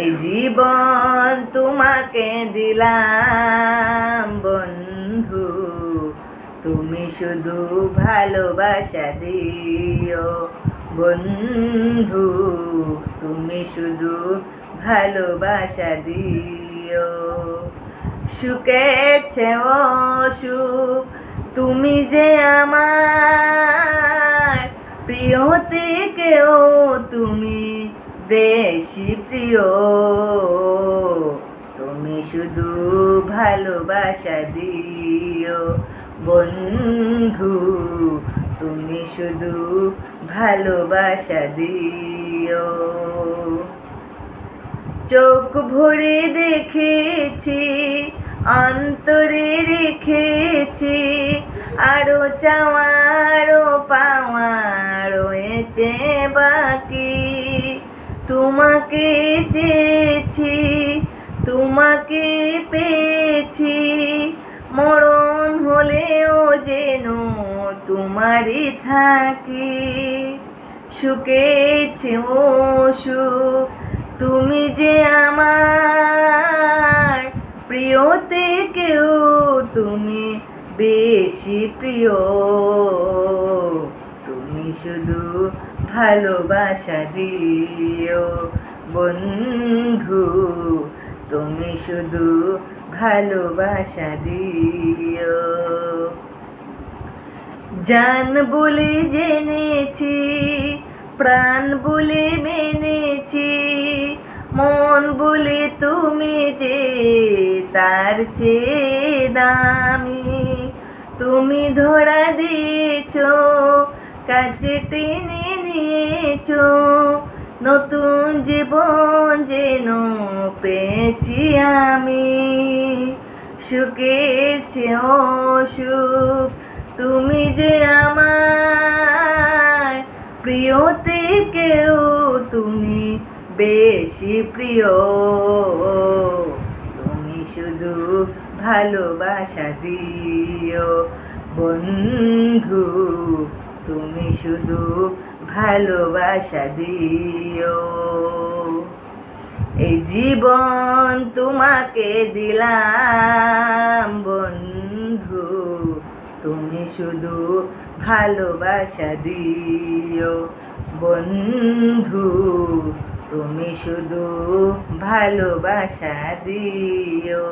এই জীবন তোমাকে দিলাম বন্ধু, তুমি শুধু ভালোবাসা দিও বন্ধু, তুমি শুধু ভালোবাসা দিও। সুখের চেয়েও সুখ তুমি যে আমার, প্রিয় থেকেও তুমি বেশি প্রিয়। তুমি শুধু ভালোবাসা দিও বন্ধু, তুমি শুধু ভালোবাসা দিও। চোখ ভরে দেখেছি, অন্তরে রেখেছি, আরো চাওয়ারও পাওয়া রয়েছে বাকি। তোমাকে চেয়েছি, তোমাকে পেয়েছি, মরণ হলেও যেন তোমারই থাকি। সুখেছে ও সুখ তুমি যে আমার, প্রিয় থেকেও তুমি বেশি প্রিয়। তুমি শুধু ভালোবাসা দিও বন্ধু, তুমি শুধু ভালোবাসা দিও। জান বলে জেনেছি, প্রাণ বলে মেনেছি, মন বলে তুমি যে তার চেয়ে দামি। তুমি ধরা দিয়েছ, কাছে টেনে নিয়েছ, নতুন জীবন যেন পেয়েছি আমি। সুখের চেয়েও সুখ তুমি যে আমার, প্রিয় থেকেও তুমি বেশি প্রিয়। তুমি শুধু ভালোবাসা দিও বন্ধু, তুমি শুধু ভালোবাসা দিও। এই জীবন তোমাকে দিলাম বন্ধু, তুমি শুধু ভালোবাসা দিও বন্ধু, তুমি শুধু ভালোবাসা দিও।